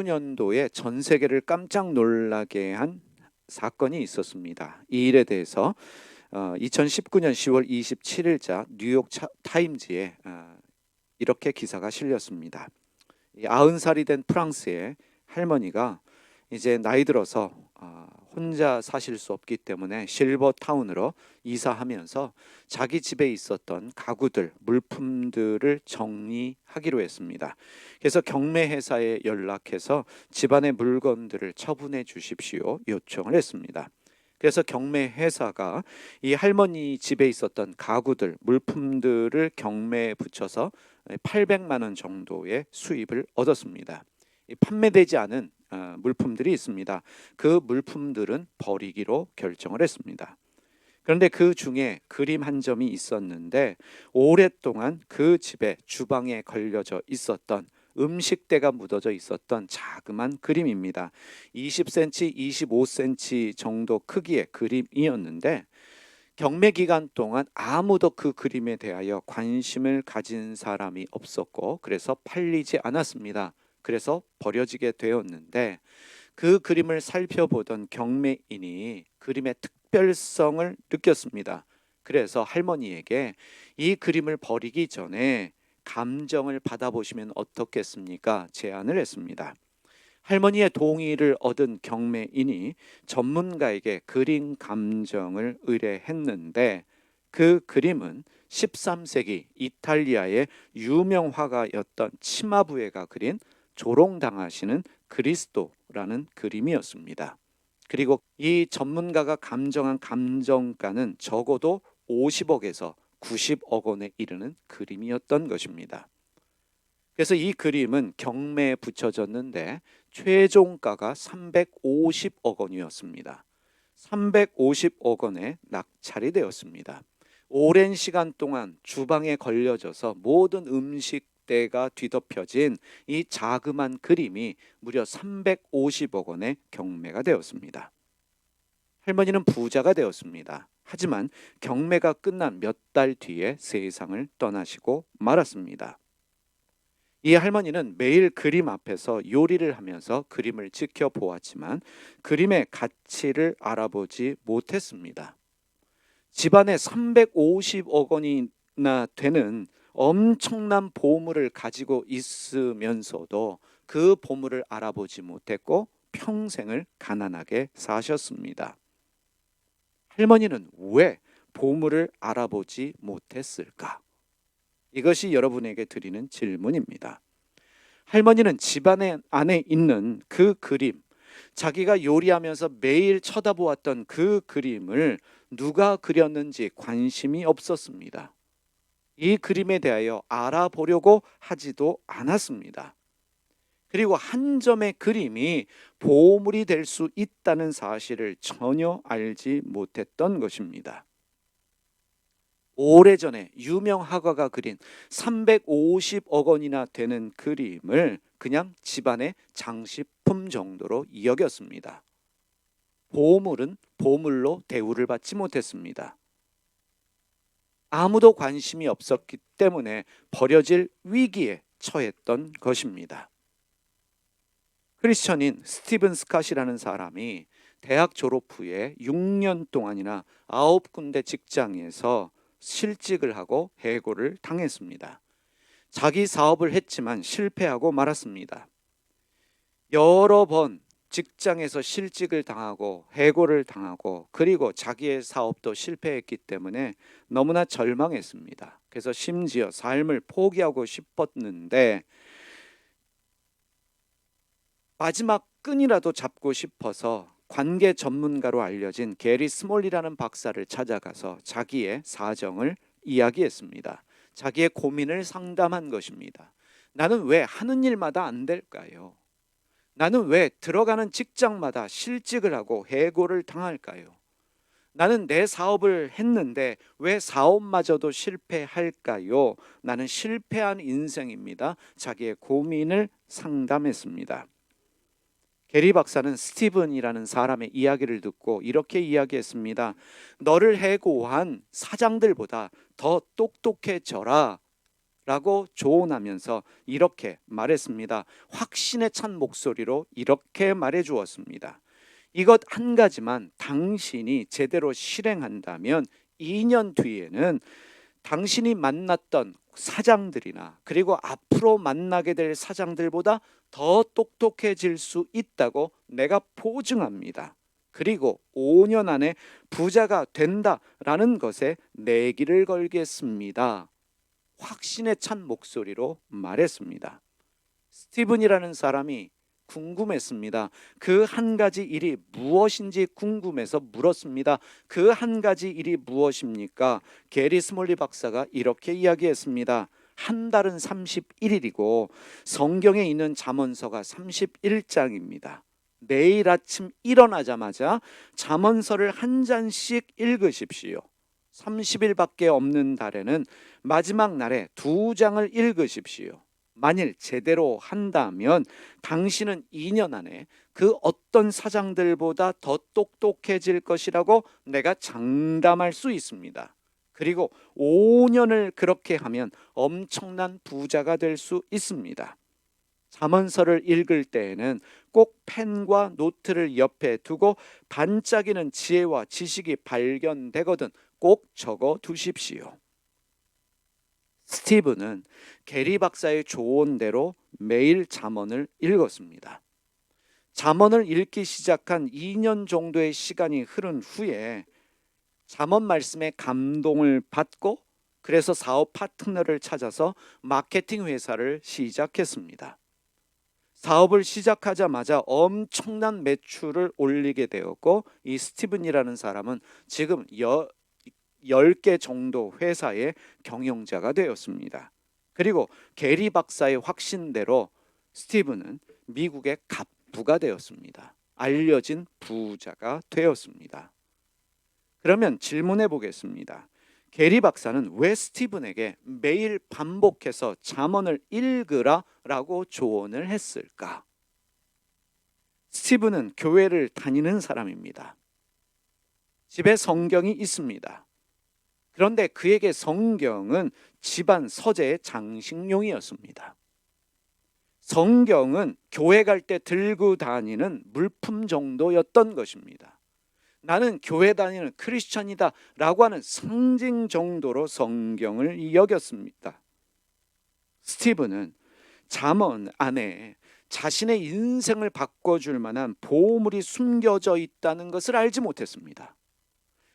2019년도에 전 세계를 깜짝 놀라게 한 사건이 있었습니다. 이 일에 대해서 2019년 10월 27일자 뉴욕 타임즈에 이렇게 기사가 실렸습니다. 90살이 된 프랑스의 할머니가 이제 나이 들어서 혼자 사실 수 없기 때문에 실버타운으로 이사하면서 자기 집에 있었던 가구들, 물품들을 정리하기로 했습니다. 그래서 경매회사에 연락해서 집안의 물건들을 처분해 주십시오 요청을 했습니다. 그래서 경매회사가 이 할머니 집에 있었던 가구들, 물품들을 경매에 붙여서 800만 원 정도의 수입을 얻었습니다. 판매되지 않은 물품들이 있습니다. 그 물품들은 버리기로 결정을 했습니다. 그런데 그 중에 그림 한 점이 있었는데 오랫동안 그 집에 주방에 걸려져 있었던 음식대가 묻어져 있었던 자그만 그림입니다. 20cm, 25cm 정도 크기의 그림이었는데 경매 기간 동안 아무도 그 그림에 대하여 관심을 가진 사람이 없었고 그래서 팔리지 않았습니다. 그래서 버려지게 되었는데 그 그림을 살펴보던 경매인이 그림의 특별성을 느꼈습니다. 그래서 할머니에게 이 그림을 버리기 전에 감정을 받아보시면 어떻겠습니까? 제안을 했습니다. 할머니의 동의를 얻은 경매인이 전문가에게 그림 감정을 의뢰했는데 그 그림은 13세기 이탈리아의 유명 화가였던 치마부에가 그린 조롱당하시는 그리스도라는 그림이었습니다. 그리고 이 전문가가 감정한 감정가는 적어도 50억에서 90억 원에 이르는 그림이었던 것입니다. 그래서 이 그림은 경매에 붙여졌는데 최종가가 350억 원이었습니다. 350억 원에 낙찰이 되었습니다. 오랜 시간 동안 주방에 걸려져서 모든 음식대가 뒤덮여진 이 자그만 그림이 무려 350억 원에 경매가 되었습니다. 할머니는 부자가 되었습니다. 하지만 경매가 끝난 몇 달 뒤에 세상을 떠나시고 말았습니다. 이 할머니는 매일 그림 앞에서 요리를 하면서 그림을 지켜보았지만 그림의 가치를 알아보지 못했습니다. 집안에 350억 원이나 되는 엄청난 보물을 가지고 있으면서도 그 보물을 알아보지 못했고 평생을 가난하게 사셨습니다. 할머니는 왜 보물을 알아보지 못했을까? 이것이 여러분에게 드리는 질문입니다. 할머니는 집안 안에 있는 그 그림, 자기가 요리하면서 매일 쳐다보았던 그 그림을 누가 그렸는지 관심이 없었습니다. 이 그림에 대하여 알아보려고 하지도 않았습니다. 그리고 한 점의 그림이 보물이 될 수 있다는 사실을 전혀 알지 못했던 것입니다. 오래전에 유명 화가가 그린 350억 원이나 되는 그림을 그냥 집안의 장식품 정도로 여겼습니다. 보물은 보물로 대우를 받지 못했습니다. 아무도 관심이 없었기 때문에 버려질 위기에 처했던 것입니다. 크리스천인 스티븐 스캇이라는 사람이 대학 졸업 후에 6년 동안이나 9군데 직장에서 실직을 하고 해고를 당했습니다. 자기 사업을 했지만 실패하고 말았습니다. 여러 번 직장에서 실직을 당하고 해고를 당하고 그리고 자기의 사업도 실패했기 때문에 너무나 절망했습니다. 그래서 심지어 삶을 포기하고 싶었는데 마지막 끈이라도 잡고 싶어서 관계 전문가로 알려진 게리 스몰리라는 박사를 찾아가서 자기의 사정을 이야기했습니다. 자기의 고민을 상담한 것입니다. 나는 왜 하는 일마다 안 될까요? 나는 왜 들어가는 직장마다 실직을 하고 해고를 당할까요? 나는 내 사업을 했는데 왜 사업마저도 실패할까요? 나는 실패한 인생입니다. 자기의 고민을 상담했습니다. 게리 박사는 스티븐이라는 사람의 이야기를 듣고 이렇게 이야기했습니다. 너를 해고한 사장들보다 더 똑똑해져라. 라고 조언하면서 이렇게 말했습니다. 확신에 찬 목소리로 이렇게 말해 주었습니다. 이것 한 가지만 당신이 제대로 실행한다면 2년 뒤에는 당신이 만났던 사장들이나 그리고 앞으로 만나게 될 사장들보다 더 똑똑해질 수 있다고 내가 보증합니다. 그리고 5년 안에 부자가 된다라는 것에 내기를 걸겠습니다. 확신에 찬 목소리로 말했습니다. 스티븐이라는 사람이 궁금했습니다. 그 한 가지 일이 무엇인지 궁금해서 물었습니다. 그 한 가지 일이 무엇입니까? 게리 스몰리 박사가 이렇게 이야기했습니다. 한 달은 31일이고 성경에 있는 잠언서가 31장입니다. 내일 아침 일어나자마자 잠언서를 한 잔씩 읽으십시오. 30일밖에 없는 달에는 마지막 날에 2장을 읽으십시오. 만일 제대로 한다면 당신은 2년 안에 그 어떤 사장들보다 더 똑똑해질 것이라고 내가 장담할 수 있습니다. 그리고 5년을 그렇게 하면 엄청난 부자가 될 수 있습니다. 잠언서를 읽을 때에는 꼭 펜과 노트를 옆에 두고 반짝이는 지혜와 지식이 발견되거든 꼭 적어 두십시오. 스티븐은 게리 박사의 조언대로 매일 잠언을 읽었습니다. 잠언을 읽기 시작한 2년 정도의 시간이 흐른 후에 잠언 말씀에 감동을 받고 그래서 사업 파트너를 찾아서 마케팅 회사를 시작했습니다. 사업을 시작하자마자 엄청난 매출을 올리게 되었고 이 스티븐이라는 사람은 지금 10개 정도 회사의 경영자가 되었습니다. 그리고 게리 박사의 확신대로 스티븐은 미국의 갑부가 되었습니다. 알려진 부자가 되었습니다. 그러면 질문해 보겠습니다. 게리 박사는 왜 스티븐에게 매일 반복해서 잠언을 읽으라라고 조언을 했을까? 스티븐은 교회를 다니는 사람입니다. 집에 성경이 있습니다. 그런데 그에게 성경은 집안 서재의 장식용이었습니다. 성경은 교회 갈 때 들고 다니는 물품 정도였던 것입니다. 나는 교회 다니는 크리스찬이다 라고 하는 상징 정도로 성경을 여겼습니다. 스티븐은 잠언 안에 자신의 인생을 바꿔줄 만한 보물이 숨겨져 있다는 것을 알지 못했습니다.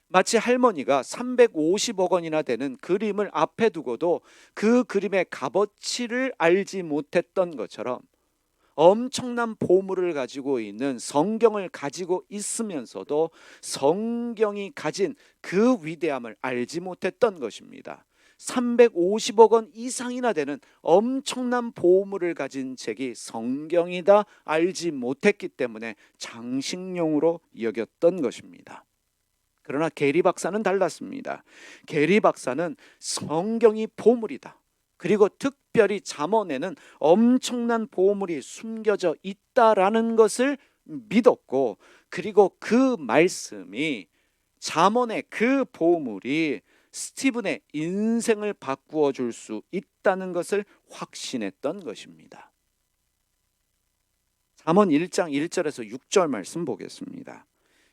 마치 할머니가 350억 원이나 되는 그림을 앞에 두고도 그 그림의 값어치를 알지 못했던 것처럼 엄청난 보물을 가지고 있는 성경을 가지고 있으면서도 성경이 가진 그 위대함을 알지 못했던 것입니다. 350억 원 이상이나 되는 엄청난 보물을 가진 책이 성경이다 알지 못했기 때문에 장식용으로 여겼던 것입니다. 그러나 게리 박사는 달랐습니다. 게리 박사는 성경이 보물이다. 그리고 특별히 잠언에는 엄청난 보물이 숨겨져 있다라는 것을 믿었고 그리고 그 말씀이 잠언의 그 보물이 스티븐의 인생을 바꾸어 줄 수 있다는 것을 확신했던 것입니다. 잠언 1장 1절에서 6절 말씀 보겠습니다.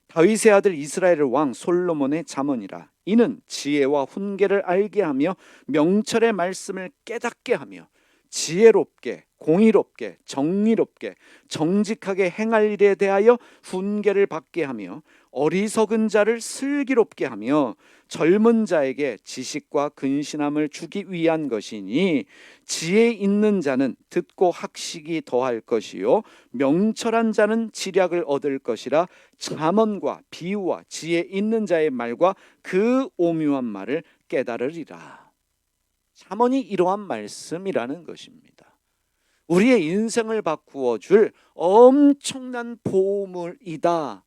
다윗의 아들 이스라엘의 왕 솔로몬의 잠언이라. 이는 지혜와 훈계를 알게 하며 명철의 말씀을 깨닫게 하며 지혜롭게 공의롭게 정의롭게 정직하게 행할 일에 대하여 훈계를 받게 하며 어리석은 자를 슬기롭게 하며 젊은 자에게 지식과 근신함을 주기 위한 것이니 지혜 있는 자는 듣고 학식이 더할 것이요 명철한 자는 지략을 얻을 것이라. 잠언과 비유와 지혜 있는 자의 말과 그 오묘한 말을 깨달으리라. 잠언이 이러한 말씀이라는 것입니다. 우리의 인생을 바꾸어 줄 엄청난 보물이다.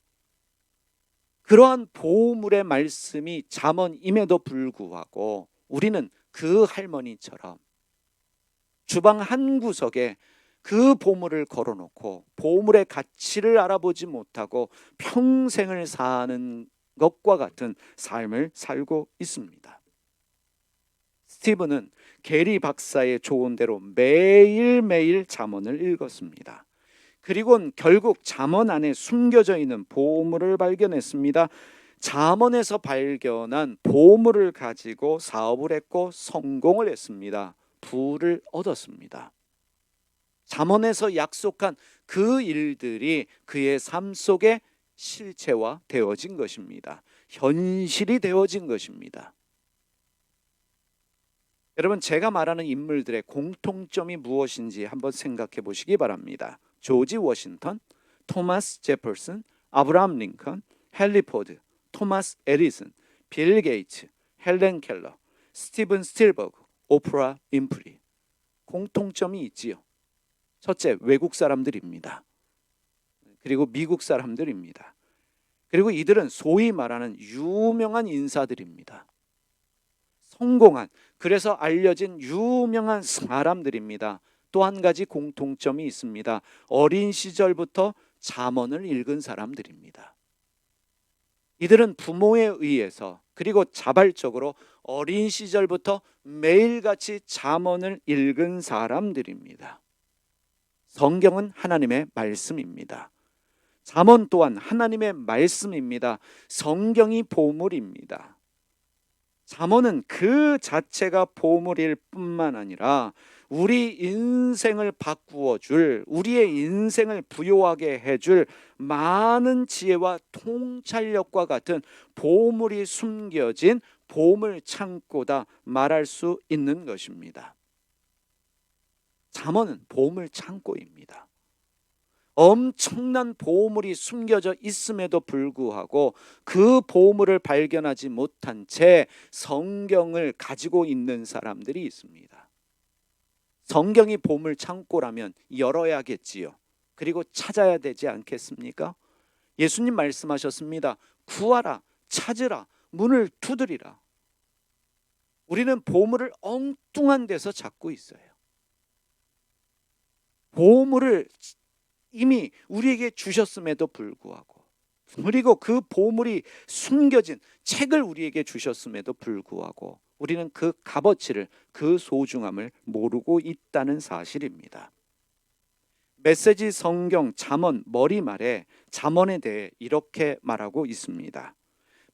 그러한 보물의 말씀이 잠언임에도 불구하고 우리는 그 할머니처럼 주방 한 구석에 그 보물을 걸어놓고 보물의 가치를 알아보지 못하고 평생을 사는 것과 같은 삶을 살고 있습니다. 스티븐은 게리 박사의 조언대로 매일매일 잠언을 읽었습니다. 그리고는 결국 잠언 안에 숨겨져 있는 보물을 발견했습니다. 잠언에서 발견한 보물을 가지고 사업을 했고 성공을 했습니다. 부를 얻었습니다. 잠언에서 약속한 그 일들이 그의 삶 속에 실체화 되어진 것입니다. 현실이 되어진 것입니다. 여러분, 제가 말하는 인물들의 공통점이 무엇인지 한번 생각해 보시기 바랍니다. 조지 워싱턴, 토마스 제퍼슨, 아브라함 링컨, 헨리 포드, 토마스 에디슨, 빌 게이츠, 헬렌 켈러, 스티븐 스틸버그, 오프라 윈프리. 공통점이 있지요. 첫째, 외국 사람들입니다. 그리고 미국 사람들입니다. 그리고 이들은 소위 말하는 유명한 인사들입니다. 성공한, 그래서 알려진 유명한 사람들입니다. 또 한 가지 공통점이 있습니다. 어린 시절부터 잠언을 읽은 사람들입니다. 이들은 부모에 의해서 그리고 자발적으로 어린 시절부터 매일같이 잠언을 읽은 사람들입니다. 성경은 하나님의 말씀입니다. 잠언 또한 하나님의 말씀입니다. 성경이 보물입니다. 잠언은 그 자체가 보물일 뿐만 아니라 우리 인생을 바꾸어 줄, 우리의 인생을 부요하게 해줄 많은 지혜와 통찰력과 같은 보물이 숨겨진 보물 창고다 말할 수 있는 것입니다. 잠언은 보물 창고입니다. 엄청난 보물이 숨겨져 있음에도 불구하고 그 보물을 발견하지 못한 채 성경을 가지고 있는 사람들이 있습니다. 성경이 보물 창고라면 열어야겠지요. 그리고 찾아야 되지 않겠습니까? 예수님 말씀하셨습니다. 구하라, 찾으라, 문을 두드리라. 우리는 보물을 엉뚱한 데서 찾고 있어요. 보물을 이미 우리에게 주셨음에도 불구하고, 그리고 그 보물이 숨겨진 책을 우리에게 주셨음에도 불구하고 우리는 그 값어치를, 그 소중함을 모르고 있다는 사실입니다. 메시지 성경 잠언 머리말에 잠언에 대해 이렇게 말하고 있습니다.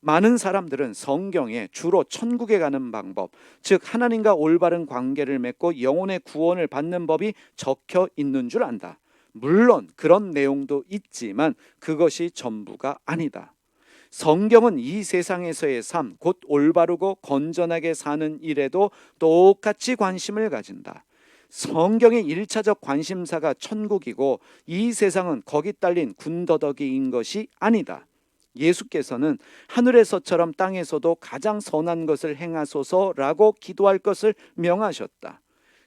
많은 사람들은 성경에 주로 천국에 가는 방법, 즉 하나님과 올바른 관계를 맺고 영혼의 구원을 받는 법이 적혀 있는 줄 안다. 물론 그런 내용도 있지만 그것이 전부가 아니다. 성경은 이 세상에서의 삶, 곧 올바르고 건전하게 사는 일에도 똑같이 관심을 가진다. 성경의 1차적 관심사가 천국이고 이 세상은 거기 딸린 군더더기인 것이 아니다. 예수께서는 하늘에서처럼 땅에서도 가장 선한 것을 행하소서라고 기도할 것을 명하셨다.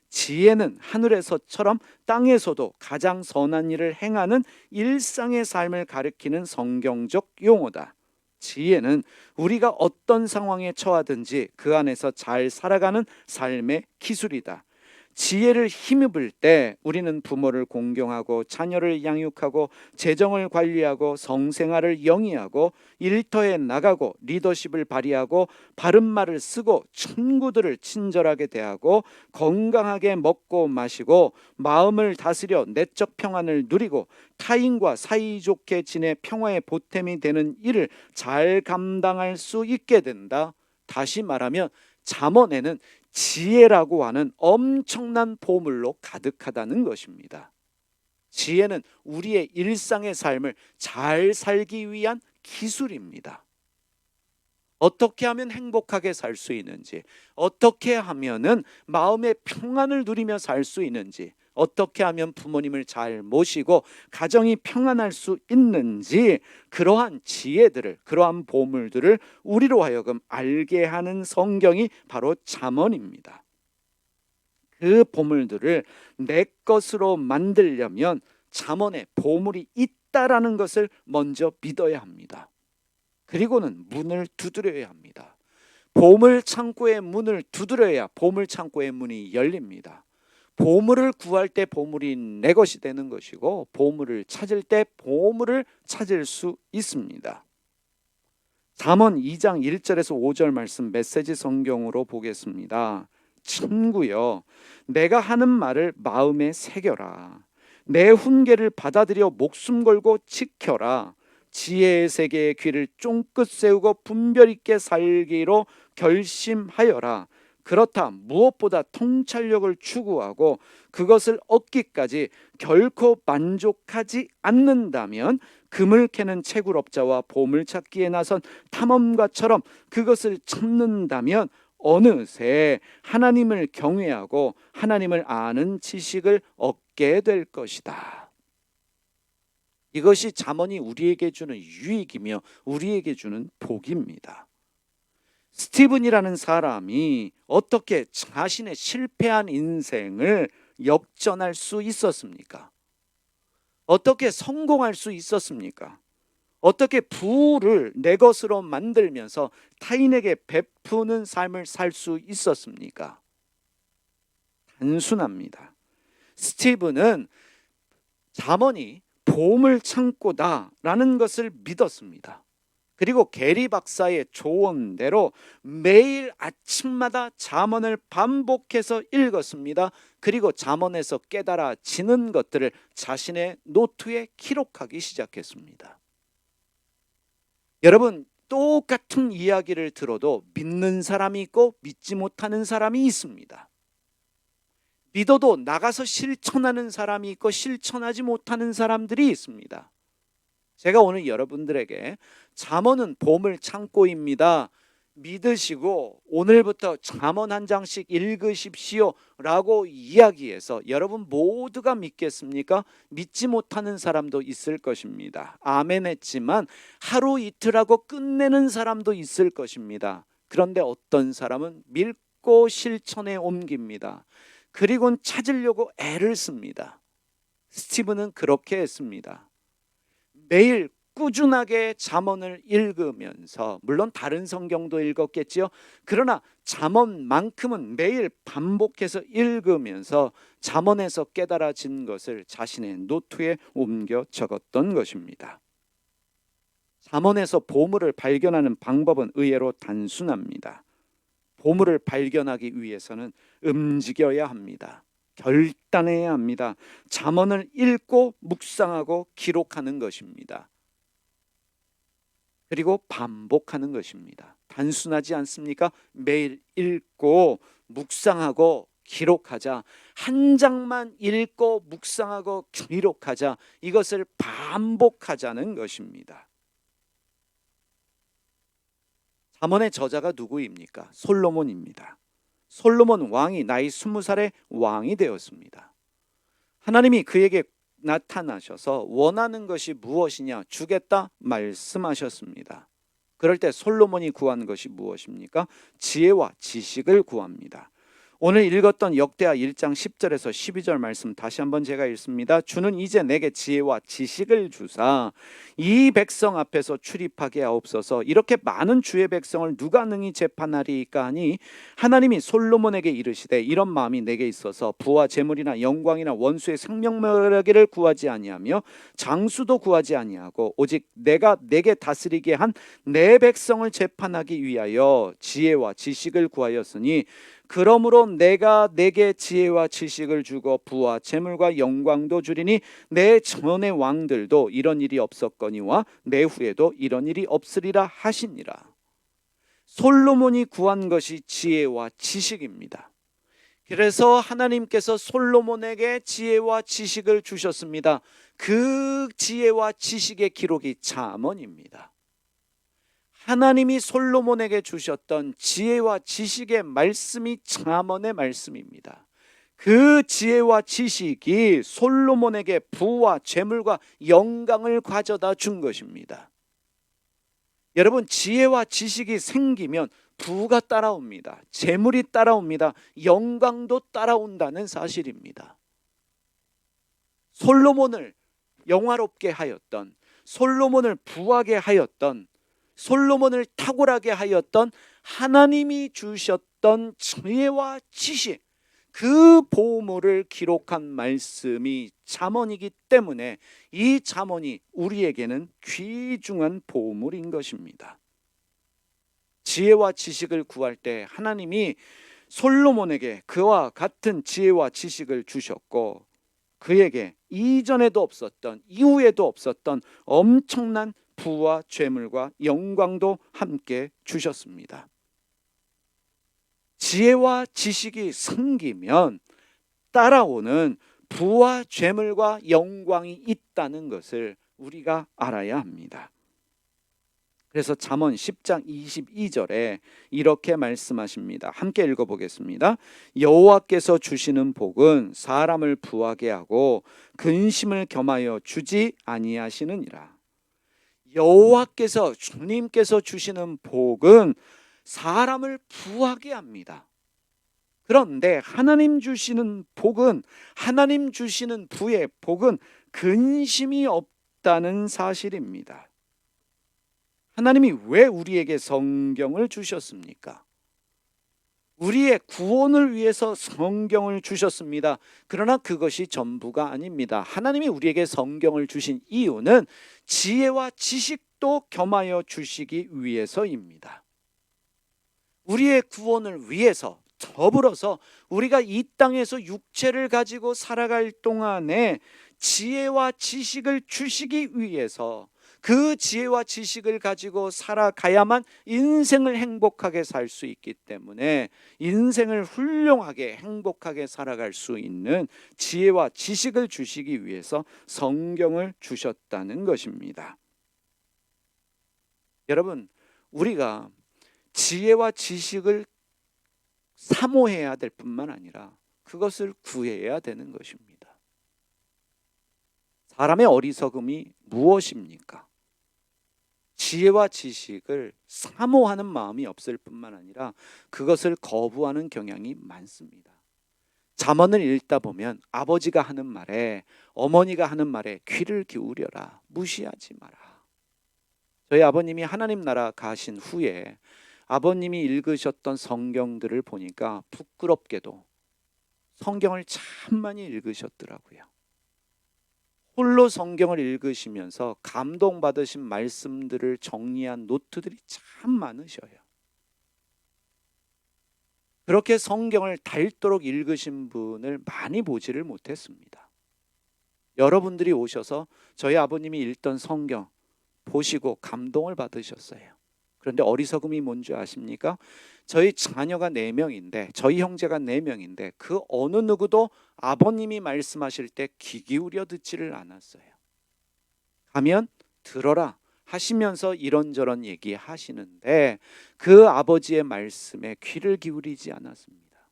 지혜는 하늘에서처럼 땅에서도 가장 선한 일을 행하는 일상의 삶을 가리키는 성경적 용어다. 지혜는 우리가 어떤 상황에 처하든지 그 안에서 잘 살아가는 삶의 기술이다. 지혜를 힘입을 때 우리는 부모를 공경하고 자녀를 양육하고 재정을 관리하고 성생활을 영위하고 일터에 나가고 리더십을 발휘하고 바른 말을 쓰고 친구들을 친절하게 대하고 건강하게 먹고 마시고 마음을 다스려 내적 평안을 누리고 타인과 사이좋게 지내 평화의 보탬이 되는 일을 잘 감당할 수 있게 된다. 다시 말하면 잠언에는 지혜라고 하는 엄청난 보물로 가득하다는 것입니다. 지혜는 우리의 일상의 삶을 잘 살기 위한 기술입니다. 어떻게 하면 행복하게 살 수 있는지, 어떻게 하면은 마음의 평안을 누리며 살 수 있는지, 어떻게 하면 부모님을 잘 모시고 가정이 평안할 수 있는지, 그러한 지혜들을, 그러한 보물들을 우리로 하여금 알게 하는 성경이 바로 잠언입니다. 그 보물들을 내 것으로 만들려면 잠언에 보물이 있다라는 것을 먼저 믿어야 합니다. 그리고는 문을 두드려야 합니다. 보물 창고의 문을 두드려야 보물 창고의 문이 열립니다. 보물을 구할 때 보물이 내 것이 되는 것이고, 보물을 찾을 때 보물을 찾을 수 있습니다. 잠언 2장 1절에서 5절 말씀 메시지 성경으로 보겠습니다. 친구여, 내가 하는 말을 마음에 새겨라. 내 훈계를 받아들여 목숨 걸고 지켜라. 지혜의 세계의 귀를 쫑긋 세우고 분별 있게 살기로 결심하여라. 그렇다 무엇보다 통찰력을 추구하고 그것을 얻기까지 결코 만족하지 않는다면 금을 캐는 채굴업자와 보물찾기에 나선 탐험가처럼 그것을 찾는다면 어느새 하나님을 경외하고 하나님을 아는 지식을 얻게 될 것이다. 이것이 잠언이 우리에게 주는 유익이며 우리에게 주는 복입니다. 스티븐이라는 사람이 어떻게 자신의 실패한 인생을 역전할 수 있었습니까? 어떻게 성공할 수 있었습니까? 어떻게 부를 내 것으로 만들면서 타인에게 베푸는 삶을 살 수 있었습니까? 단순합니다. 스티븐은 잠언이 보물 창고다라는 것을 믿었습니다. 그리고 게리 박사의 조언대로 매일 아침마다 잠언을 반복해서 읽었습니다. 그리고 잠언에서 깨달아지는 것들을 자신의 노트에 기록하기 시작했습니다. 여러분, 똑같은 이야기를 들어도 믿는 사람이 있고 믿지 못하는 사람이 있습니다. 믿어도 나가서 실천하는 사람이 있고 실천하지 못하는 사람들이 있습니다. 제가 오늘 여러분들에게 잠언은 보물 창고입니다. 믿으시고 오늘부터 잠언 한 장씩 읽으십시오 라고 이야기해서 여러분 모두가 믿겠습니까? 믿지 못하는 사람도 있을 것입니다. 아멘 했지만 하루 이틀 하고 끝내는 사람도 있을 것입니다. 그런데 어떤 사람은 믿고 실천에 옮깁니다. 그리고는 찾으려고 애를 씁니다. 스티븐은 그렇게 했습니다. 매일 꾸준하게 잠언을 읽으면서, 물론 다른 성경도 읽었겠지요. 그러나 잠언만큼은 매일 반복해서 읽으면서 잠언에서 깨달아진 것을 자신의 노트에 옮겨 적었던 것입니다. 잠언에서 보물을 발견하는 방법은 의외로 단순합니다. 보물을 발견하기 위해서는 움직여야 합니다. 결단해야 합니다. 잠언을 읽고 묵상하고 기록하는 것입니다. 그리고 반복하는 것입니다. 단순하지 않습니까? 매일 읽고 묵상하고 기록하자. 한 장만 읽고 묵상하고 기록하자. 이것을 반복하자는 것입니다. 잠언의 저자가 누구입니까? 솔로몬입니다. 솔로몬 왕이 나이 20살에 왕이 되었습니다. 하나님이 그에게 나타나셔서 원하는 것이 무엇이냐 주겠다 말씀하셨습니다. 그럴 때 솔로몬이 구한 것이 무엇입니까? 지혜와 지식을 구합니다. 오늘 읽었던 역대하 1장 10절에서 12절 말씀 다시 한번 제가 읽습니다. 주는 이제 내게 지혜와 지식을 주사 이 백성 앞에서 출입하게 하옵소서. 이렇게 많은 주의 백성을 누가 능히 재판하리이까 하니 하나님이 솔로몬에게 이르시되 이런 마음이 내게 있어서 부와 재물이나 영광이나 원수의 생명멸하기를 구하지 아니하며 장수도 구하지 아니하고 오직 내가 내게 다스리게 한 내 백성을 재판하기 위하여 지혜와 지식을 구하였으니 그러므로 내가 내게 지혜와 지식을 주고 부와 재물과 영광도 주리니 내 전의 왕들도 이런 일이 없었거니와 내 후에도 이런 일이 없으리라 하시니라. 솔로몬이 구한 것이 지혜와 지식입니다. 그래서 하나님께서 솔로몬에게 지혜와 지식을 주셨습니다. 그 지혜와 지식의 기록이 잠언입니다. 하나님이 솔로몬에게 주셨던 지혜와 지식의 말씀이 잠언의 말씀입니다. 그 지혜와 지식이 솔로몬에게 부와 재물과 영광을 가져다 준 것입니다. 여러분, 지혜와 지식이 생기면 부가 따라옵니다. 재물이 따라옵니다. 영광도 따라온다는 사실입니다. 솔로몬을 영화롭게 하였던, 솔로몬을 부하게 하였던, 솔로몬을 탁월하게 하였던 하나님이 주셨던 지혜와 지식, 그 보물을 기록한 말씀이 잠언이기 때문에 이 잠언이 우리에게는 귀중한 보물인 것입니다. 지혜와 지식을 구할 때 하나님이 솔로몬에게 그와 같은 지혜와 지식을 주셨고 그에게 이전에도 없었던 이후에도 없었던 엄청난 부와 죄물과 영광도 함께 주셨습니다. 지혜와 지식이 생기면 따라오는 부와 죄물과 영광이 있다는 것을 우리가 알아야 합니다. 그래서 잠언 10장 22절에 이렇게 말씀하십니다. 함께 읽어보겠습니다. 여호와께서 주시는 복은 사람을 부하게 하고 근심을 겸하여 주지 아니하시느니라. 여호와께서 주님께서 주시는 복은 사람을 부하게 합니다. 그런데 하나님 주시는 복은, 하나님 주시는 부의 복은 근심이 없다는 사실입니다. 하나님이 왜 우리에게 성경을 주셨습니까? 우리의 구원을 위해서 성경을 주셨습니다. 그러나 그것이 전부가 아닙니다. 하나님이 우리에게 성경을 주신 이유는 지혜와 지식도 겸하여 주시기 위해서입니다. 우리의 구원을 위해서 더불어서 우리가 이 땅에서 육체를 가지고 살아갈 동안에 지혜와 지식을 주시기 위해서 그 지혜와 지식을 가지고 살아가야만 인생을 행복하게 살 수 있기 때문에 인생을 훌륭하게 행복하게 살아갈 수 있는 지혜와 지식을 주시기 위해서 성경을 주셨다는 것입니다. 여러분, 우리가 지혜와 지식을 사모해야 될 뿐만 아니라 그것을 구해야 되는 것입니다. 사람의 어리석음이 무엇입니까? 지혜와 지식을 사모하는 마음이 없을 뿐만 아니라 그것을 거부하는 경향이 많습니다. 잠언을 읽다 보면 아버지가 하는 말에, 어머니가 하는 말에 귀를 기울여라, 무시하지 마라. 저희 아버님이 하나님 나라 가신 후에 아버님이 읽으셨던 성경들을 보니까 부끄럽게도 성경을 참 많이 읽으셨더라고요. 홀로 성경을 읽으시면서 감동받으신 말씀들을 정리한 노트들이 참 많으셔요. 그렇게 성경을 닳도록 읽으신 분을 많이 보지를 못했습니다. 여러분들이 오셔서 저희 아버님이 읽던 성경 보시고 감동을 받으셨어요. 그런데 어리석음이 뭔지 아십니까? 저희 자녀가 4명인데, 저희 형제가 4명인데 그 어느 누구도 아버님이 말씀하실 때 귀 기울여 듣지를 않았어요. 가면 들어라 하시면서 이런저런 얘기하시는데 그 아버지의 말씀에 귀를 기울이지 않았습니다.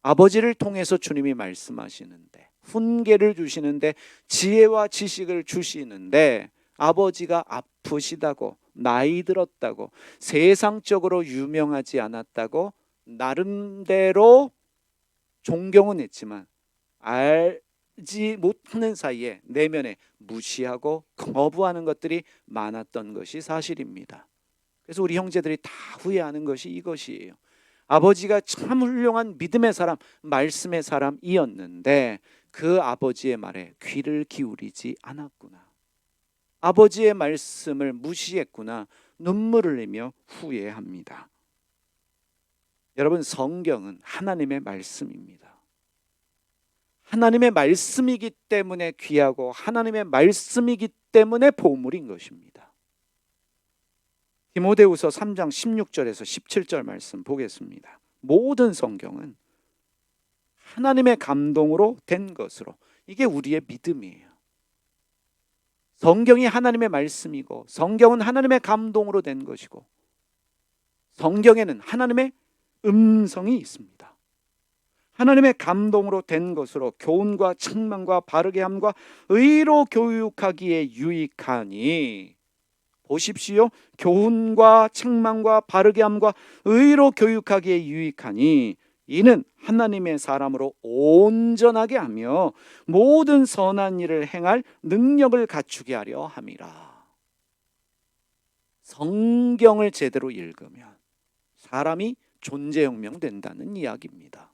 아버지를 통해서 주님이 말씀하시는데, 훈계를 주시는데, 지혜와 지식을 주시는데 아버지가 아프시다고, 나이 들었다고, 세상적으로 유명하지 않았다고 나름대로 존경은 했지만 알지 못하는 사이에 내면에 무시하고 거부하는 것들이 많았던 것이 사실입니다. 그래서 우리 형제들이 다 후회하는 것이 이것이에요. 아버지가 참 훌륭한 믿음의 사람, 말씀의 사람이었는데 그 아버지의 말에 귀를 기울이지 않았구나, 아버지의 말씀을 무시했구나, 눈물을 흘리며 후회합니다. 여러분, 성경은 하나님의 말씀입니다. 하나님의 말씀이기 때문에 귀하고 하나님의 말씀이기 때문에 보물인 것입니다. 디모데후서 3장 16절에서 17절 말씀 보겠습니다. 모든 성경은 하나님의 감동으로 된 것으로, 이게 우리의 믿음이에요. 성경이 하나님의 말씀이고 성경은 하나님의 감동으로 된 것이고 성경에는 하나님의 음성이 있습니다. 하나님의 감동으로 된 것으로 교훈과 책망과 바르게 함과 의로 교육하기에 유익하니, 보십시오. 교훈과 책망과 바르게 함과 의로 교육하기에 유익하니 이는 하나님의 사람으로 온전하게 하며 모든 선한 일을 행할 능력을 갖추게 하려 함이라. 성경을 제대로 읽으면 사람이 존재혁명 된다는 이야기입니다.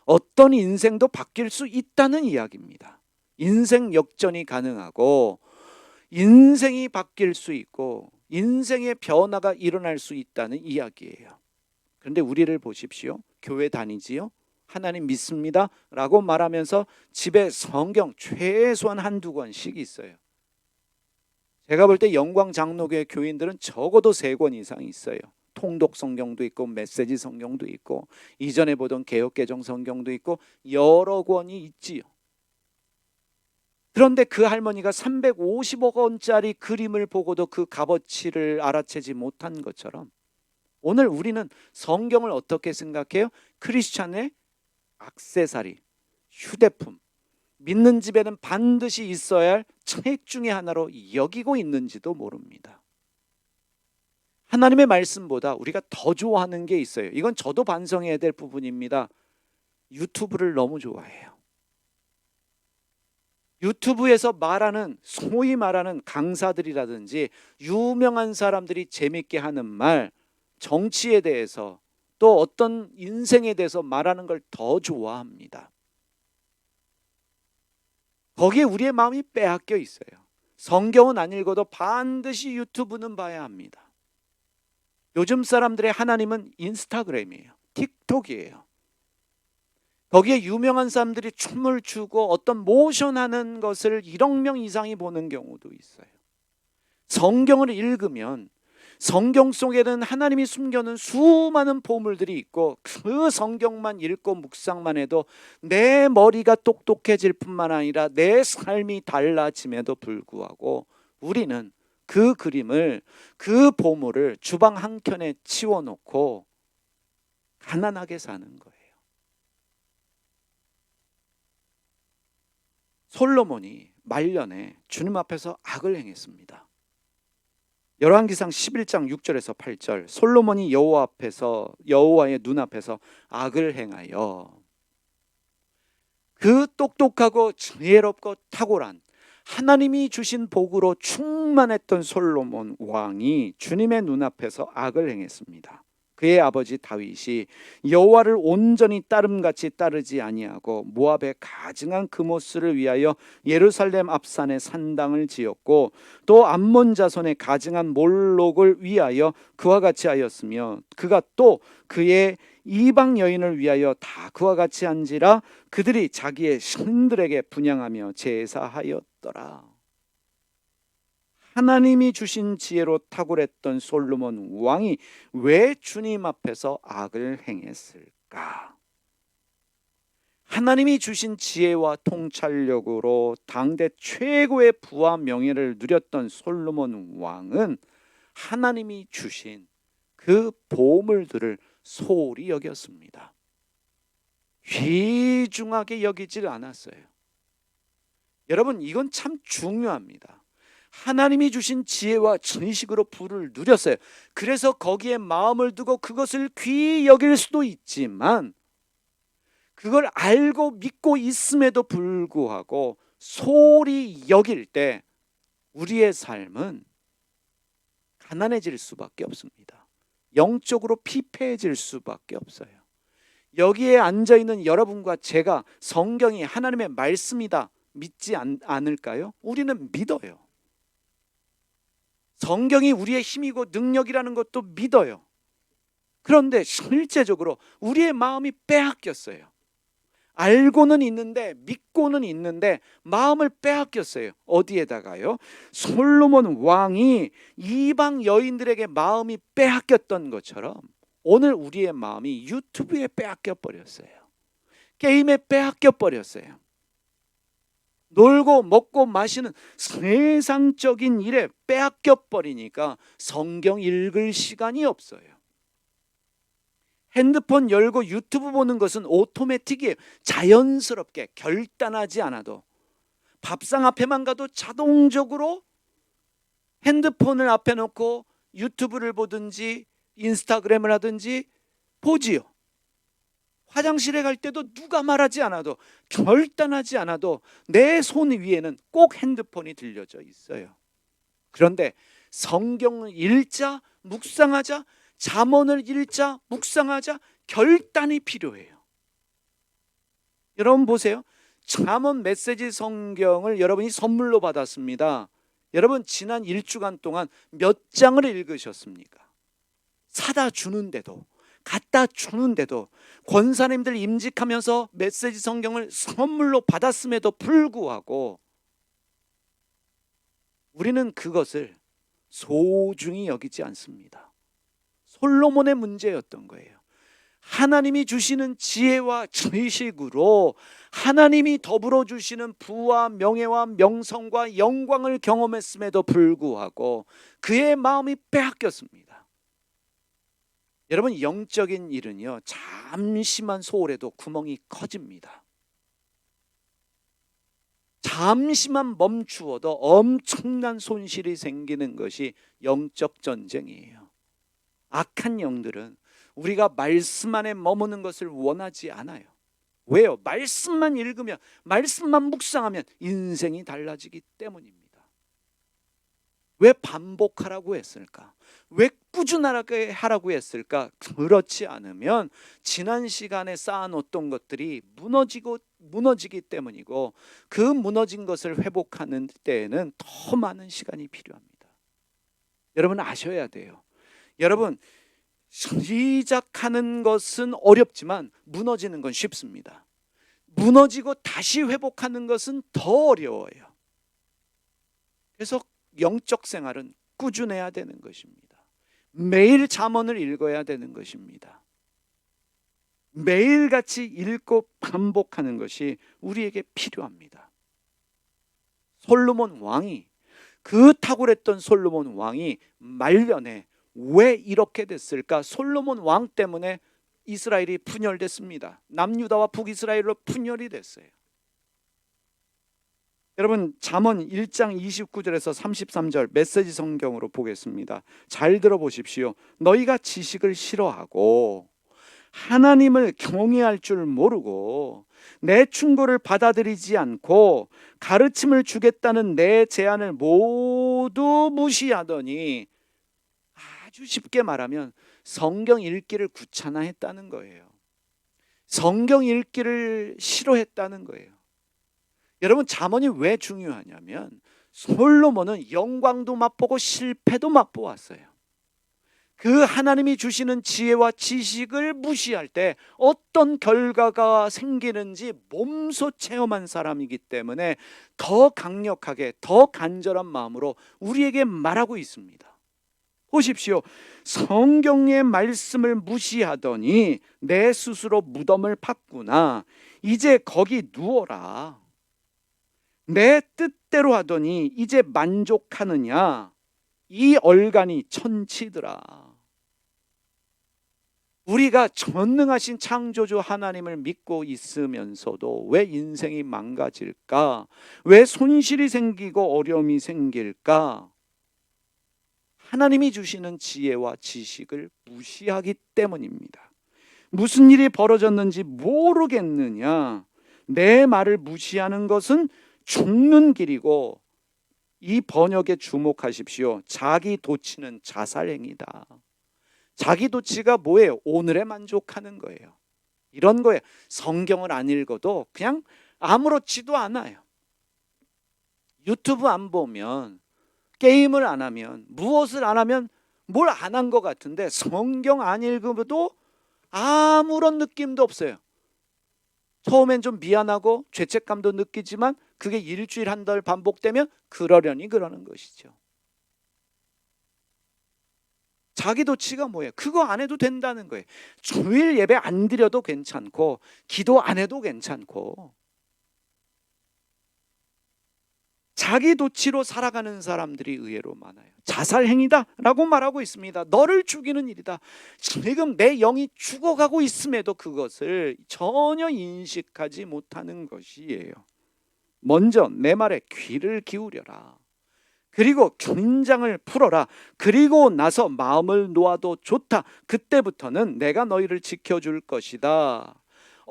어떤 인생도 바뀔 수 있다는 이야기입니다. 인생 역전이 가능하고 인생이 바뀔 수 있고 인생의 변화가 일어날 수 있다는 이야기예요. 그런데 우리를 보십시오. 교회 다니지요? 하나님 믿습니다 라고 말하면서 집에 성경 최소한 한두 권씩 있어요. 제가 볼 때 영광 장로교회 교인들은 적어도 3권 이상 있어요. 통독 성경도 있고 메시지 성경도 있고 이전에 보던 개역개정 성경도 있고 여러 권이 있지요. 그런데 그 할머니가 350억 원짜리 그림을 보고도 그 값어치를 알아채지 못한 것처럼 오늘 우리는 성경을 어떻게 생각해요? 크리스찬의 액세서리, 휴대품, 믿는 집에는 반드시 있어야 할 책 중에 하나로 여기고 있는지도 모릅니다. 하나님의 말씀보다 우리가 더 좋아하는 게 있어요. 이건 저도 반성해야 될 부분입니다. 유튜브를 너무 좋아해요. 유튜브에서 말하는 소위 말하는 강사들이라든지 유명한 사람들이 재밌게 하는 말, 정치에 대해서 또 어떤 인생에 대해서 말하는 걸 더 좋아합니다. 거기에 우리의 마음이 빼앗겨 있어요. 성경은 안 읽어도 반드시 유튜브는 봐야 합니다. 요즘 사람들의 하나님은 인스타그램이에요. 틱톡이에요. 거기에 유명한 사람들이 춤을 추고 어떤 모션하는 것을 1억 명 이상이 보는 경우도 있어요. 성경을 읽으면 성경 속에는 하나님이 숨겨놓은 수많은 보물들이 있고 그 성경만 읽고 묵상만 해도 내 머리가 똑똑해질 뿐만 아니라 내 삶이 달라짐에도 불구하고 우리는 그 그림을, 그 보물을 주방 한켠에 치워놓고 가난하게 사는 거예요. 솔로몬이 말년에 주님 앞에서 악을 행했습니다. 열왕기상 11장 6절에서 8절 솔로몬이 여호와의 눈앞에서 악을 행하여 그 똑똑하고 지혜롭고 탁월한 하나님이 주신 복으로 충만했던 솔로몬 왕이 주님의 눈앞에서 악을 행했습니다. 그의 아버지 다윗이 여호와를 온전히 따름같이 따르지 아니하고 모압의 가증한 그모스를 위하여 예루살렘 앞산에 산당을 지었고 또 암몬 자손의 가증한 몰록을 위하여 그와 같이 하였으며 그가 또 그의 이방 여인을 위하여 다 그와 같이 한지라 그들이 자기의 신들에게 분향하며 제사하였더라. 하나님이 주신 지혜로 탁월했던 솔로몬 왕이 왜 주님 앞에서 악을 행했을까? 하나님이 주신 지혜와 통찰력으로 당대 최고의 부와 명예를 누렸던 솔로몬 왕은 하나님이 주신 그 보물들을 소홀히 여겼습니다. 귀중하게 여기질 않았어요. 여러분, 이건 참 중요합니다. 하나님이 주신 지혜와 지식으로 부를 누렸어요. 그래서 거기에 마음을 두고 그것을 귀히 여길 수도 있지만 그걸 알고 믿고 있음에도 불구하고 소홀히 여길 때 우리의 삶은 가난해질 수밖에 없습니다. 영적으로 피폐해질 수밖에 없어요. 여기에 앉아있는 여러분과 제가 성경이 하나님의 말씀이다 믿지 않을까요? 우리는 믿어요. 성경이 우리의 힘이고 능력이라는 것도 믿어요. 그런데 실제적으로 우리의 마음이 빼앗겼어요. 알고는 있는데 믿고는 있는데 마음을 빼앗겼어요. 어디에다가요? 솔로몬 왕이 이방 여인들에게 마음이 빼앗겼던 것처럼 오늘 우리의 마음이 유튜브에 빼앗겨 버렸어요. 게임에 빼앗겨 버렸어요. 놀고 먹고 마시는 세상적인 일에 빼앗겨 버리니까 성경 읽을 시간이 없어요. 핸드폰 열고 유튜브 보는 것은 오토매틱이에요. 자연스럽게 결단하지 않아도 밥상 앞에만 가도 자동적으로 핸드폰을 앞에 놓고 유튜브를 보든지 인스타그램을 하든지 보지요. 화장실에 갈 때도 누가 말하지 않아도 결단하지 않아도 내 손 위에는 꼭 핸드폰이 들려져 있어요. 그런데 성경을 읽자 묵상하자 잠언을 읽자 묵상하자 결단이 필요해요. 여러분 보세요. 잠언 메시지 성경을 여러분이 선물로 받았습니다. 여러분 지난 1주간 동안 몇 장을 읽으셨습니까? 사다 주는데도 갖다 주는데도, 권사님들 임직하면서 메시지 성경을 선물로 받았음에도 불구하고 우리는 그것을 소중히 여기지 않습니다. 솔로몬의 문제였던 거예요. 하나님이 주시는 지혜와 지식으로 하나님이 더불어 주시는 부와 명예와 명성과 영광을 경험했음에도 불구하고 그의 마음이 빼앗겼습니다. 여러분, 영적인 일은요, 잠시만 소홀해도 구멍이 커집니다. 잠시만 멈추어도 엄청난 손실이 생기는 것이 영적 전쟁이에요. 악한 영들은 우리가 말씀 안에 머무는 것을 원하지 않아요. 왜요? 말씀만 읽으면, 말씀만 묵상하면 인생이 달라지기 때문입니다. 왜 반복하라고 했을까? 왜 꾸준하게 하라고 했을까? 그렇지 않으면 지난 시간에 쌓아놓던 것들이 무너지기 때문이고, 그 무너진 것을 회복하는 때에는 더 많은 시간이 필요합니다. 여러분 아셔야 돼요. 여러분, 시작하는 것은 어렵지만 무너지는 건 쉽습니다. 무너지고 다시 회복하는 것은 더 어려워요. 그래서 영적 생활은 꾸준해야 되는 것입니다. 매일 잠언을 읽어야 되는 것입니다. 매일같이 읽고 반복하는 것이 우리에게 필요합니다. 솔로몬 왕이, 그 탁월했던 솔로몬 왕이 말년에 왜 이렇게 됐을까? 솔로몬 왕 때문에 이스라엘이 분열됐습니다. 남유다와 북이스라엘로 분열이 됐어요. 여러분, 잠언 1장 29절에서 33절 메시지 성경으로 보겠습니다. 잘 들어보십시오. 너희가 지식을 싫어하고 하나님을 경외할 줄 모르고 내 충고를 받아들이지 않고 가르침을 주겠다는 내 제안을 모두 무시하더니, 아주 쉽게 말하면 성경 읽기를 귀찮아했다는 거예요. 성경 읽기를 싫어했다는 거예요. 여러분, 잠언이 왜 중요하냐면 솔로몬은 영광도 맛보고 실패도 맛보았어요. 그 하나님이 주시는 지혜와 지식을 무시할 때 어떤 결과가 생기는지 몸소 체험한 사람이기 때문에 더 강력하게, 더 간절한 마음으로 우리에게 말하고 있습니다. 보십시오. 성경의 말씀을 무시하더니 내 스스로 무덤을 팠구나. 이제 거기 누워라. 내 뜻대로 하더니 이제 만족하느냐. 이 얼간이 천치더라. 우리가 전능하신 창조주 하나님을 믿고 있으면서도 왜 인생이 망가질까? 왜 손실이 생기고 어려움이 생길까? 하나님이 주시는 지혜와 지식을 무시하기 때문입니다. 무슨 일이 벌어졌는지 모르겠느냐? 내 말을 무시하는 것은 죽는 길이고, 이 번역에 주목하십시오. 자기 도취는 자살행위다. 자기 도취가 뭐예요? 오늘에 만족하는 거예요. 이런 거예요. 성경을 안 읽어도 그냥 아무렇지도 않아요. 유튜브 안 보면, 게임을 안 하면, 무엇을 안 하면 뭘 안 한 것 같은데, 성경 안 읽어도 아무런 느낌도 없어요. 처음엔 좀 미안하고 죄책감도 느끼지만 그게 일주일 한 달 반복되면 그러려니 그러는 것이죠. 자기 도취가 뭐예요? 그거 안 해도 된다는 거예요. 주일 예배 안 드려도 괜찮고 기도 안 해도 괜찮고, 자기 도취로 살아가는 사람들이 의외로 많아요. 자살행위다 라고 말하고 있습니다. 너를 죽이는 일이다. 지금 내 영이 죽어가고 있음에도 그것을 전혀 인식하지 못하는 것이에요. 먼저 내 말에 귀를 기울여라. 그리고 긴장을 풀어라. 그리고 나서 마음을 놓아도 좋다. 그때부터는 내가 너희를 지켜줄 것이다.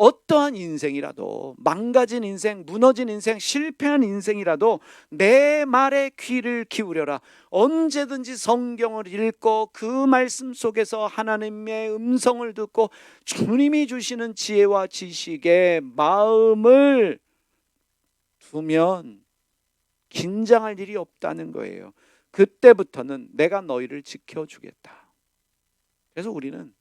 어떠한 인생이라도, 망가진 인생, 무너진 인생, 실패한 인생이라도 내 말에 귀를 기울여라. 언제든지 성경을 읽고 그 말씀 속에서 하나님의 음성을 듣고 주님이 주시는 지혜와 지식에 마음을 두면 긴장할 일이 없다는 거예요. 그때부터는 내가 너희를 지켜주겠다. 그래서 우리는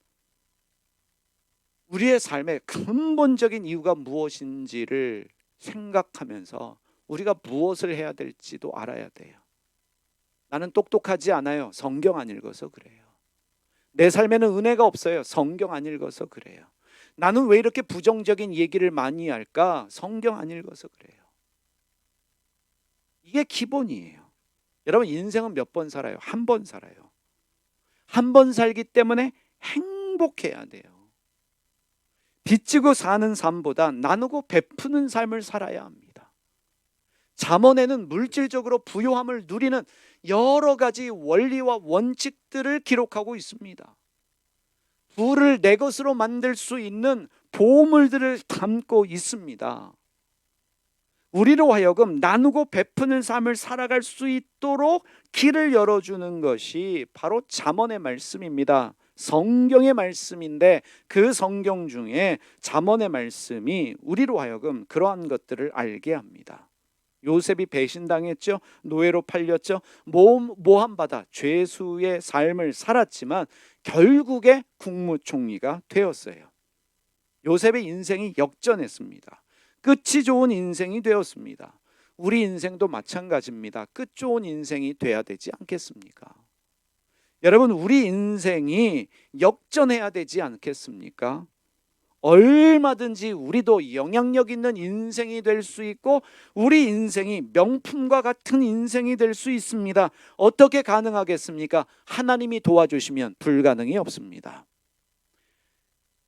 우리의 삶의 근본적인 이유가 무엇인지를 생각하면서 우리가 무엇을 해야 될지도 알아야 돼요. 나는 똑똑하지 않아요. 성경 안 읽어서 그래요. 내 삶에는 은혜가 없어요. 성경 안 읽어서 그래요. 나는 왜 이렇게 부정적인 얘기를 많이 할까? 성경 안 읽어서 그래요. 이게 기본이에요. 여러분, 인생은 몇 번 살아요? 한 번 살아요. 한 번 살기 때문에 행복해야 돼요. 빚지고 사는 삶보다 나누고 베푸는 삶을 살아야 합니다. 잠언에는 물질적으로 부요함을 누리는 여러 가지 원리와 원칙들을 기록하고 있습니다. 부를 내 것으로 만들 수 있는 보물들을 담고 있습니다. 우리로 하여금 나누고 베푸는 삶을 살아갈 수 있도록 길을 열어주는 것이 바로 잠언의 말씀입니다. 성경의 말씀인데 그 성경 중에 잠언의 말씀이 우리로 하여금 그러한 것들을 알게 합니다. 요셉이 배신당했죠. 노예로 팔렸죠. 모함받아 죄수의 삶을 살았지만 결국에 국무총리가 되었어요. 요셉의 인생이 역전했습니다. 끝이 좋은 인생이 되었습니다. 우리 인생도 마찬가지입니다. 끝 좋은 인생이 돼야 되지 않겠습니까? 여러분, 우리 인생이 역전해야 되지 않겠습니까? 얼마든지 우리도 영향력 있는 인생이 될 수 있고 우리 인생이 명품과 같은 인생이 될 수 있습니다. 어떻게 가능하겠습니까? 하나님이 도와주시면 불가능이 없습니다.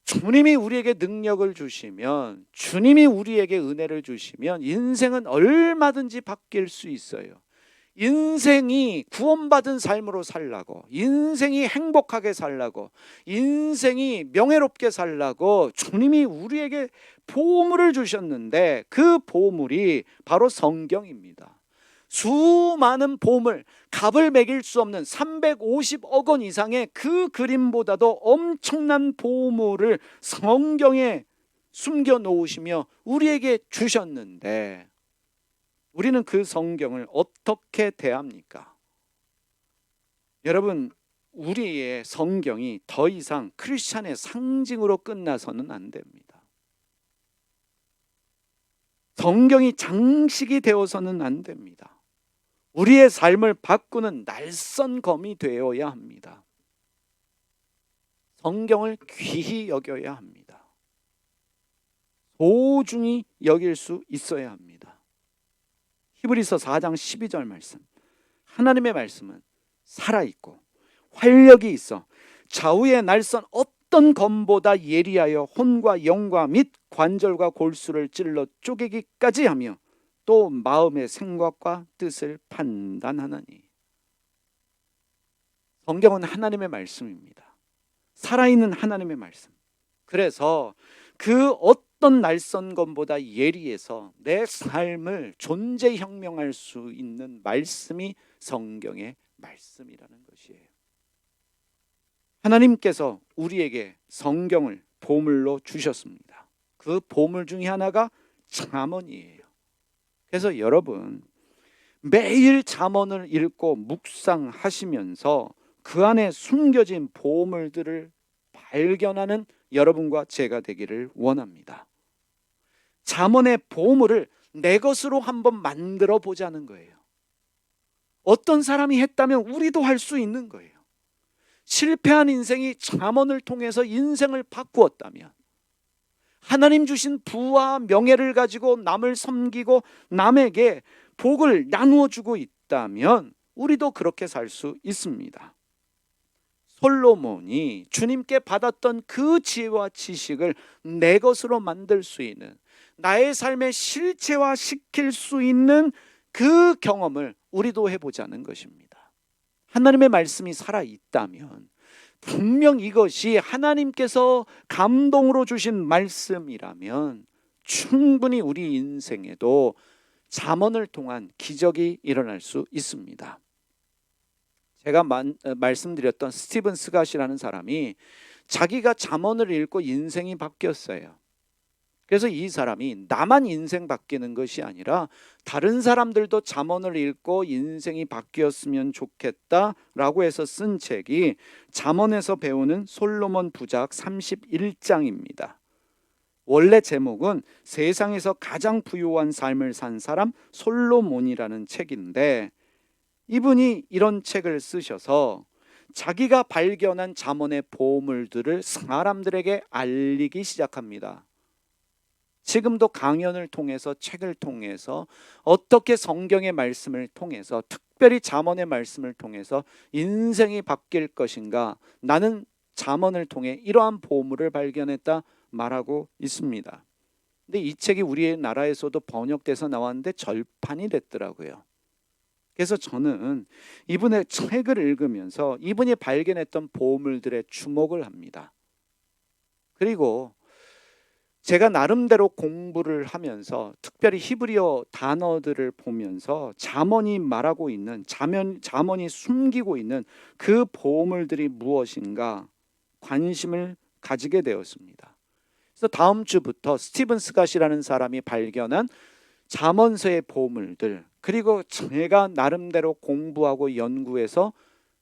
주님이 우리에게 능력을 주시면, 주님이 우리에게 은혜를 주시면 인생은 얼마든지 바뀔 수 있어요. 인생이 구원받은 삶으로 살라고, 인생이 행복하게 살라고, 인생이 명예롭게 살라고 주님이 우리에게 보물을 주셨는데 그 보물이 바로 성경입니다. 수많은 보물, 값을 매길 수 없는 350억 원 이상의 그 그림보다도 엄청난 보물을 성경에 숨겨 놓으시며 우리에게 주셨는데 우리는 그 성경을 어떻게 대합니까? 여러분, 우리의 성경이 더 이상 크리스찬의 상징으로 끝나서는 안 됩니다. 성경이 장식이 되어서는 안 됩니다. 우리의 삶을 바꾸는 날선 검이 되어야 합니다. 성경을 귀히 여겨야 합니다. 소중히 여길 수 있어야 합니다. 히브리서 4장 12절 말씀, 하나님의 말씀은 살아있고 활력이 있어 좌우의 날선 어떤 검보다 예리하여 혼과 영과 및 관절과 골수를 찔러 쪼개기까지 하며 또 마음의 생각과 뜻을 판단하느니. 성경은 하나님의 말씀입니다. 살아있는 하나님의 말씀. 그래서 그 어떤 날선 검보다 예리해서 내 삶을 존재혁명할 수 있는 말씀이 성경의 말씀이라는 것이에요. 하나님께서 우리에게 성경을 보물로 주셨습니다. 그 보물 중에 하나가 잠언이에요. 그래서 여러분, 매일 잠언을 읽고 묵상하시면서 그 안에 숨겨진 보물들을 발견하는 여러분과 제가 되기를 원합니다. 잠언의 보물을 내 것으로 한번 만들어 보자는 거예요. 어떤 사람이 했다면 우리도 할 수 있는 거예요. 실패한 인생이 잠언을 통해서 인생을 바꾸었다면, 하나님 주신 부와 명예를 가지고 남을 섬기고 남에게 복을 나누어 주고 있다면 우리도 그렇게 살 수 있습니다. 솔로몬이 주님께 받았던 그 지혜와 지식을 내 것으로 만들 수 있는, 나의 삶에 실체화시킬 수 있는 그 경험을 우리도 해보자는 것입니다. 하나님의 말씀이 살아있다면 분명 이것이 하나님께서 감동으로 주신 말씀이라면 충분히 우리 인생에도 잠언을 통한 기적이 일어날 수 있습니다. 제가 말씀드렸던 스티븐 스갓이라는 사람이 자기가 잠언을 읽고 인생이 바뀌었어요. 그래서 이 사람이 나만 인생 바뀌는 것이 아니라 다른 사람들도 잠언을 읽고 인생이 바뀌었으면 좋겠다라고 해서 쓴 책이 잠언에서 배우는 솔로몬 부작 31장입니다. 원래 제목은 세상에서 가장 부유한 삶을 산 사람 솔로몬이라는 책인데, 이분이 이런 책을 쓰셔서 자기가 발견한 잠언의 보물들을 사람들에게 알리기 시작합니다. 지금도 강연을 통해서, 책을 통해서, 어떻게 성경의 말씀을 통해서, 특별히 잠언의 말씀을 통해서 인생이 바뀔 것인가, 나는 잠언을 통해 이러한 보물을 발견했다 말하고 있습니다. 근데 이 책이 우리나라에서도 번역돼서 나왔는데 절판이 됐더라고요. 그래서 저는 이분의 책을 읽으면서 이분이 발견했던 보물들에 주목을 합니다. 그리고 제가 나름대로 공부를 하면서 특별히 히브리어 단어들을 보면서 잠언이 말하고 있는, 잠언이 숨기고 있는 그 보물들이 무엇인가 관심을 가지게 되었습니다. 그래서 다음 주부터 스티븐 스캇이라는 사람이 발견한 잠언서의 보물들, 그리고 제가 나름대로 공부하고 연구해서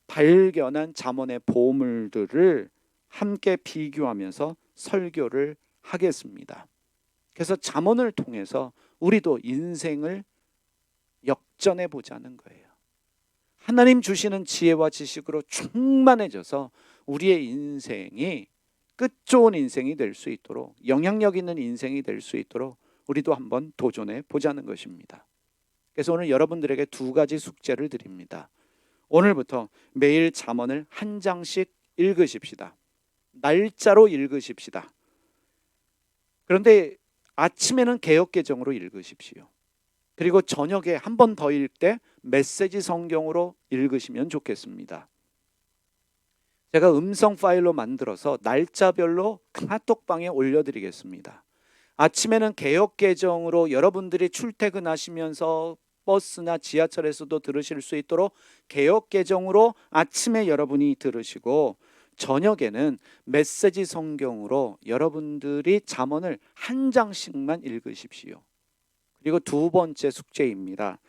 발견한 잠언의 보물들을 함께 비교하면서 설교를 하겠습니다. 그래서 잠언을 통해서 우리도 인생을 역전해 보자는 거예요. 하나님 주시는 지혜와 지식으로 충만해져서 우리의 인생이 끝 좋은 인생이 될 수 있도록, 영향력 있는 인생이 될 수 있도록 우리도 한번 도전해 보자는 것입니다. 그래서 오늘 여러분들에게 두 가지 숙제를 드립니다. 오늘부터 매일 잠언을 한 장씩 읽으십시다. 날짜로 읽으십시다. 그런데 아침에는 개역개정으로 읽으십시오. 그리고 저녁에 한 번 더 읽을 때 메시지 성경으로 읽으시면 좋겠습니다. 제가 음성 파일로 만들어서 날짜별로 카톡방에 올려드리겠습니다. 아침에는 개역개정으로 여러분들이 출퇴근하시면서 버스나 지하철에서도 들으실 수 있도록 개역개정으로 아침에 여러분이 들으시고, 저녁에는 메시지 성경으로 여러분들이 잠언을 한 장씩만 읽으십시오. 그리고 두 번째 숙제입니다.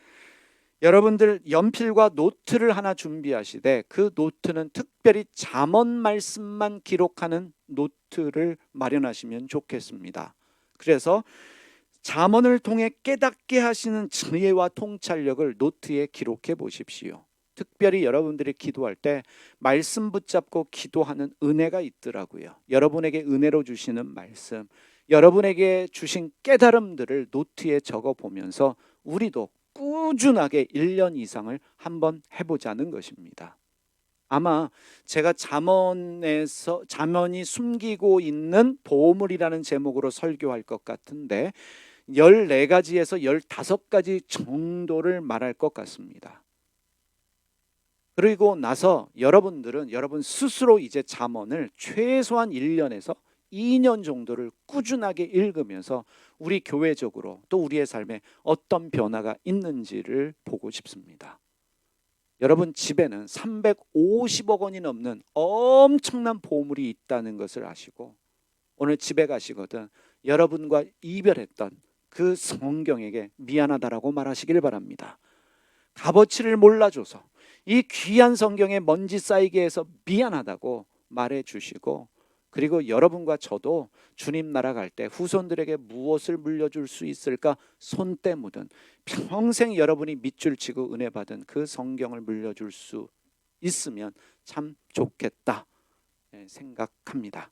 여러분들 연필과 노트를 하나 준비하시되 그 노트는 특별히 잠언 말씀만 기록하는 노트를 마련하시면 좋겠습니다. 그래서 잠언을 통해 깨닫게 하시는 지혜와 통찰력을 노트에 기록해 보십시오. 특별히 여러분들이 기도할 때 말씀 붙잡고 기도하는 은혜가 있더라고요. 여러분에게 은혜로 주시는 말씀, 여러분에게 주신 깨달음들을 노트에 적어 보면서 우리도 꾸준하게 1년 이상을 한번 해보자는 것입니다. 아마 제가 잠언이 숨기고 있는 보물이라는 제목으로 설교할 것 같은데 14가지에서 15가지 정도를 말할 것 같습니다. 그리고 나서 여러분들은 여러분 스스로 이제 잠언을 최소한 1년에서 2년 정도를 꾸준하게 읽으면서 우리 교회적으로 또 우리의 삶에 어떤 변화가 있는지를 보고 싶습니다. 여러분 집에는 350억 원이 넘는 엄청난 보물이 있다는 것을 아시고, 오늘 집에 가시거든 여러분과 이별했던 그 성경에게 미안하다라고 말하시길 바랍니다. 값어치를 몰라줘서 이 귀한 성경에 먼지 쌓이게 해서 미안하다고 말해 주시고, 그리고 여러분과 저도 주님 나라 갈 때 후손들에게 무엇을 물려줄 수 있을까 손때 묻은, 평생 여러분이 밑줄 치고 은혜 받은 그 성경을 물려줄 수 있으면 참 좋겠다 생각합니다.